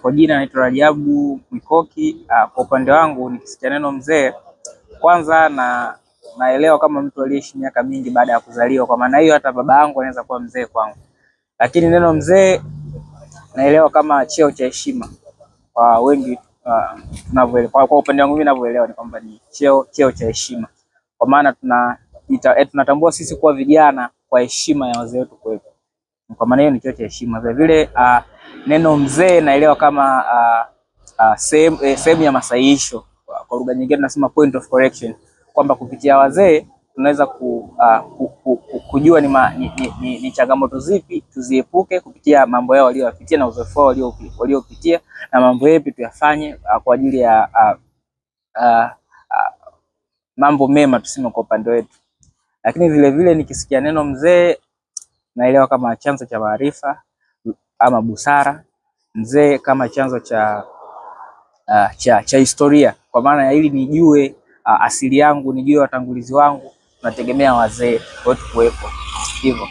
Kwa jina naitwa Rajabu Mikoki. Kwa upande wangu nikisikia neno mzee, kwanza naelewa kama mtu aliyeishi miaka mingi baada ya kuzaliwa. Kwa maana hiyo hata baba yangu anaweza kuwa mzee kwangu. Lakini neno mzee naelewa kama cheo cha heshima. Kwa wengi tunavyoelewa, kwa upande wangu mimi ninavyoelewa ni kwamba ni cheo cha heshima. Kwa maana tunatambua sisi kuwa vijana kwa heshima ya wazee wetu kwetu. Kwa maana hiyo ni cheo cha heshima. Vile vile neno mzee naelewa kama sehemu ya masahihisho. Kwa lugha nyingine tunasema point of correction, kwamba kupitia wazee tunaweza kujua ni changamoto zipi tuziepuke kupitia mambo yao waliopitia na uzoefu wao waliopitia, na mambo yapi tuyafanye kwa ajili ya mambo mema tuseme kwa upande wetu. Lakini vile vile nikisikia neno mzee naelewa kama chanzo cha maarifa ama busara. Mzee kama chanzo cha historia, kwa maana ya ili nijue asili yangu, nijue watangulizi wangu, tunategemea wazee wetu kuwepo hivyo.